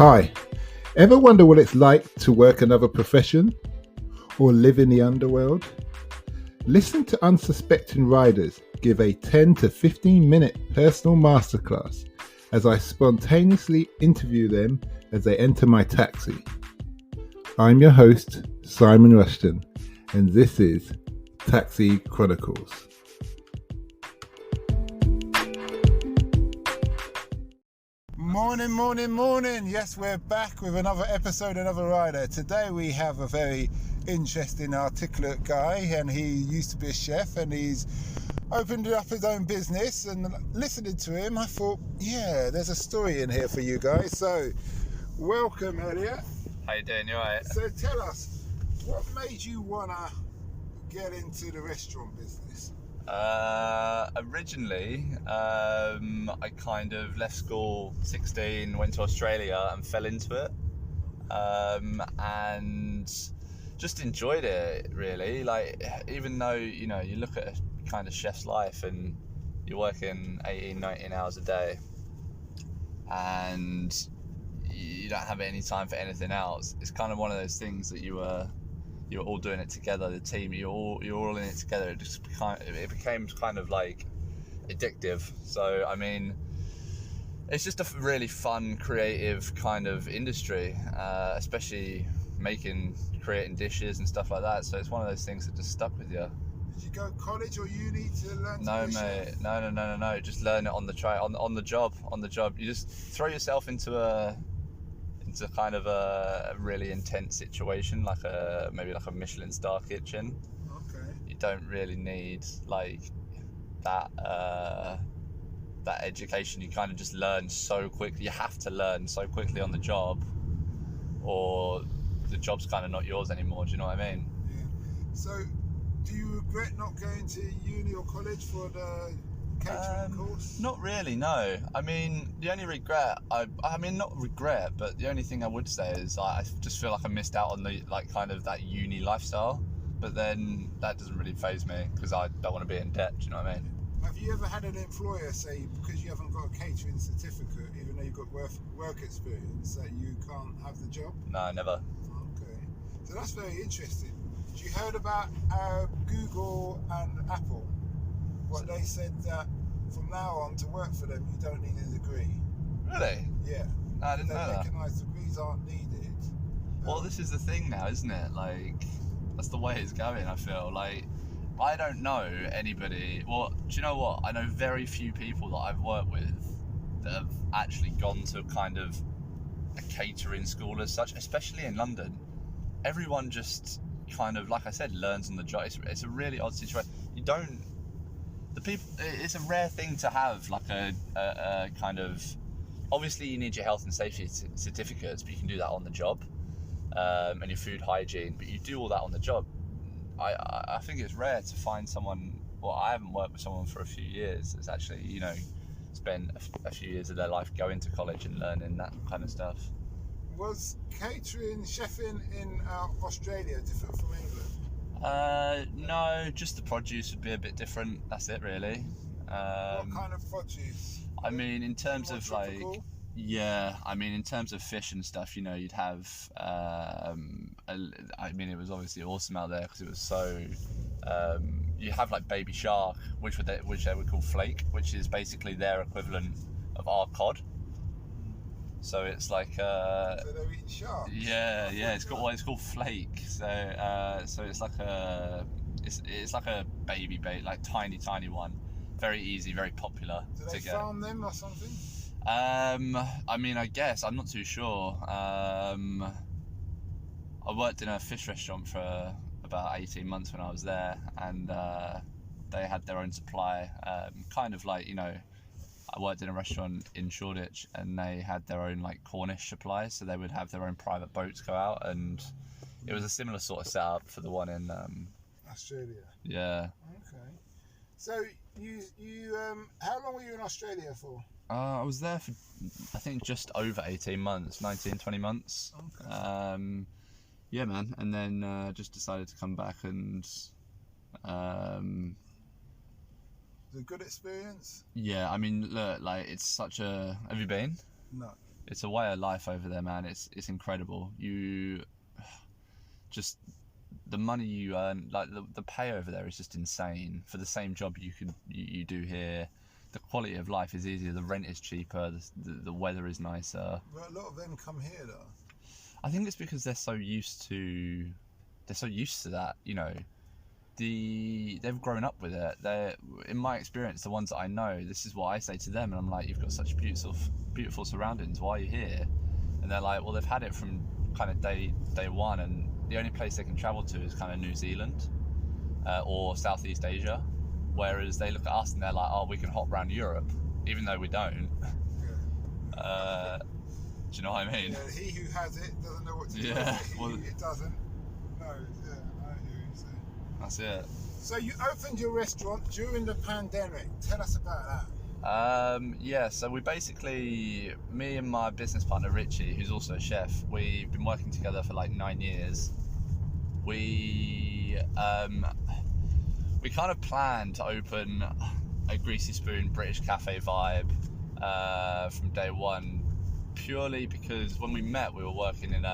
Hi, ever wonder what it's like to work another profession or live in the underworld? Listen to unsuspecting riders give a 10 to 15 minute personal masterclass as I spontaneously interview them as they enter my taxi. I'm your host, Simon Rushton, and this is Taxi Chronicles. Morning. Yes, we're back with another episode, another rider. Today we have a very interesting, articulate guy, and he used to be a chef, and he's opened up his own business. And listening to him, I thought, yeah, there's a story in here for you guys. So, welcome, Elliot. How you doing? You alright? So tell us, what made you wanna get into the restaurant business? Originally, I kind of left school 16, went to Australia and fell into it, and just enjoyed it really. Like, even though, you know, you look at a kind of chef's life and you're working 18, 19 hours a day and you don't have any time for anything else, it's kind of one of those things that you're all doing it together, the team, you're all in it together. It became kind of like addictive. So I mean, it's just a really fun, creative kind of industry, especially creating dishes and stuff like that. So it's one of those things that just stuck with you. Did you go to college or uni to learn? No, mate. No. Just learn it on the job. You just throw yourself into kind of a really intense situation, maybe like a Michelin star kitchen. Okay. You don't really need like that education. You kind of just learn so quickly. You have to learn so quickly on the job, or the job's kind of not yours anymore. Do you know what I mean? Yeah. So, do you regret not going to uni or college for the catering course? Not really, no. I mean, the only regret, not regret, but the only thing I would say is I just feel like I missed out on the kind of that uni lifestyle. But then that doesn't really faze me because I don't want to be in debt. Do you know what I mean? Have you ever had an employer say, because you haven't got a catering certificate, even though you've got work experience, that you can't have the job? No, never. Okay, so that's very interesting. You heard about Google and Apple? What they said, that from now on, to work for them, you don't need a degree. Really? Yeah. No, I didn't know that. They recognise degrees aren't needed. Well, this is the thing now, isn't it? Like, that's the way it's going, I feel. Like, I don't know anybody. Well, do you know what? I know very few people that I've worked with that have actually gone to kind of a catering school as such, especially in London. Everyone just kind of, like I said, learns on the job. It's a really odd situation. It's a rare thing to have like a kind of, obviously you need your health and safety certificates, but you can do that on the job, and your food hygiene, but you do all that on the job. I think it's rare to find someone, well, I haven't worked with someone for a few years that's actually, you know, spent a few years of their life going to college and learning that kind of stuff. Was catering, chefing in Australia different from England? No, just the produce would be a bit different. That's it, really. What kind of produce? I mean, in terms of tropical? in terms of fish and stuff, you know, you'd have. It was obviously awesome out there because it was so. You have like baby shark, which they would call flake, which is basically their equivalent of our cod. So it's like So they're eating sharks? Yeah, it's called flake. So it's like a baby bait, like tiny one, very easy, very popular. Do they farm them or something? I mean, I guess I'm not too sure. I worked in a fish restaurant for about 18 months when I was there, and they had their own supply, kind of like, you know, I worked in a restaurant in Shoreditch and they had their own like Cornish supplies, so they would have their own private boats go out, and it was a similar sort of setup for the one in Australia. Yeah. Okay. So you how long were you in Australia for? I was there for, I think, just over 18 months, 19, 20 months. Okay. Yeah, man. And then just decided to come back and Was it a good experience? yeah, I mean, look, like, it's such a... Have you been? No. it's a way of life over there, man. It's incredible. You just, the money you earn, like the pay over there is just insane for the same job you do here. The quality of life is easier. The rent is cheaper. The weather is nicer. But a lot of them come here though. I think it's because they're so used to that. You know, they've grown up with it. They're, in my experience, the ones that I know, this is what I say to them, and I'm like, you've got such beautiful surroundings. Why are you here? And they're like, well, they've had it from kind of day one, and the only place they can travel to is kind of New Zealand or Southeast Asia. Whereas they look at us and they're like, oh, we can hop around Europe, even though we don't. Yeah. Do you know what I mean? Yeah, he who has it doesn't know what to do. Well, it doesn't. No, yeah, I hear you saying. That's it. So you opened your restaurant during the pandemic. Tell us about that. Yeah, so we basically, me and my business partner Richie, who's also a chef, we've been working together for like 9 years. We kind of planned to open a Greasy Spoon British cafe vibe from day one, purely because when we met, we were working in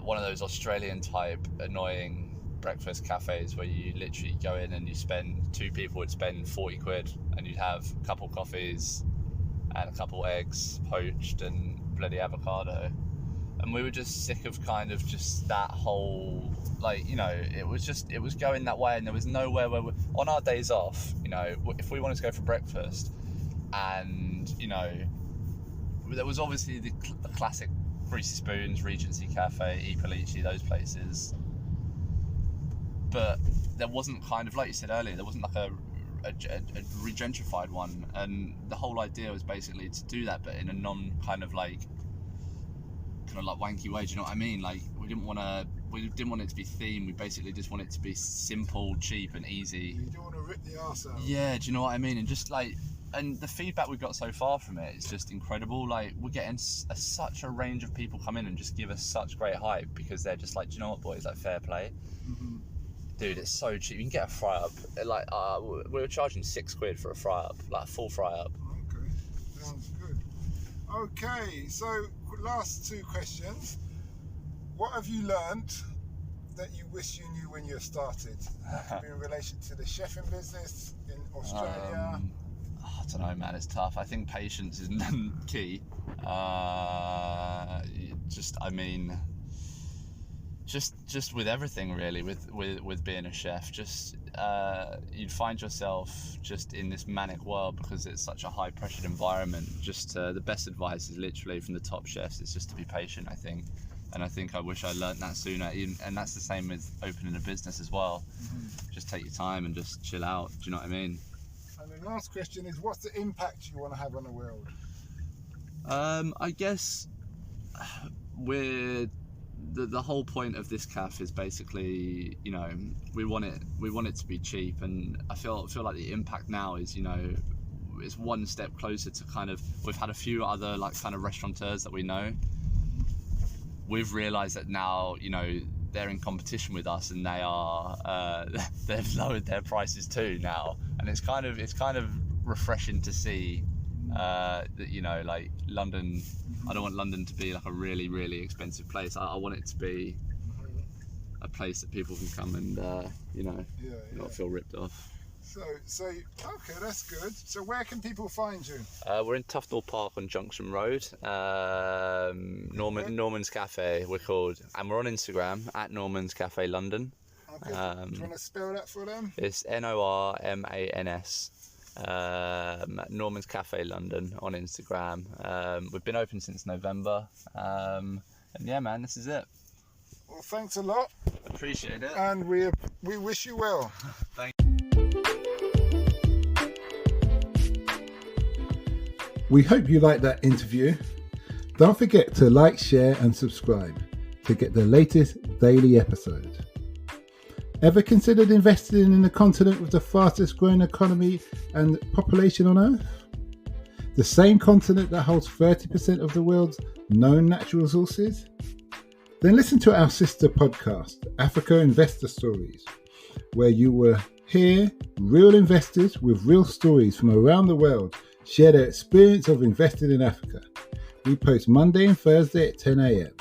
one of those Australian type annoying breakfast cafes where you literally go in and two people would spend 40 quid and you'd have a couple coffees and a couple eggs poached and bloody avocado. And we were just sick of kind of just that whole, like, you know, it was going that way, and there was nowhere where on our days off, you know, if we wanted to go for breakfast, and, you know, there was obviously the classic Greasy Spoons, Regency Cafe, E Polici, those places, but there wasn't kind of, like you said earlier, there wasn't like a regentrified one, and the whole idea was basically to do that, but in a non kind of like wanky way. Do you know what I mean? Like, we didn't want it to be themed. We basically just want it to be simple, cheap, and easy. You don't want to rip the arse out. Yeah, do you know what I mean? And just like, and the feedback we've got so far from it is just incredible. Like, we're getting such a range of people come in and just give us such great hype, because they're just like, do you know what, boys? Like, fair play. Mm-hmm. Dude, it's so cheap. You can get a fry up. Like, we were charging 6 quid for a fry up, like a full fry up. Okay, sounds good. Okay, so last 2 questions. What have you learned that you wish you knew when you started? That could be in relation to the chefing business in Australia. I don't know, man. It's tough. I think patience is key. Just with everything really, with being a chef, just you'd find yourself just in this manic world because it's such a high pressured environment. Just the best advice is literally from the top chefs, it's just to be patient, I think. And I think I wish I learnt that sooner. And that's the same with opening a business as well. Mm-hmm. Just take your time and just chill out. Do you know what I mean? And the last question is, what's the impact you want to have on the world? I guess the whole point of this cafe is basically, you know, we want it to be cheap, and I feel like the impact now is, you know, it's one step closer to kind of, we've had a few other like kind of restaurateurs that we know. We've realised that now, you know, they're in competition with us, and they've lowered their prices too now, and it's kind of refreshing to see that, you know, like London, I don't want London to be like a really, really expensive place. I want it to be a place that people can come and not feel ripped off. So okay, that's good. So where can people find you? We're in Tufnell Park on Junction Road. Norman's Cafe, we're called, and we're on Instagram at Norman's Cafe London. Okay. Do you want to spell that for them? It's Normans. Norman's Cafe London on Instagram. We've been open since November, and yeah, man, this is it. Well, thanks a lot. Appreciate it. And we wish you well. Thank you. We hope you liked that interview. Don't forget to like, share and subscribe to get the latest daily episode. Ever considered investing in the continent with the fastest growing economy and population on Earth? The same continent that holds 30% of the world's known natural resources? Then listen to our sister podcast, Africa Investor Stories, where you will hear real investors with real stories from around the world share their experience of investing in Africa. We post Monday and Thursday at 10 a.m.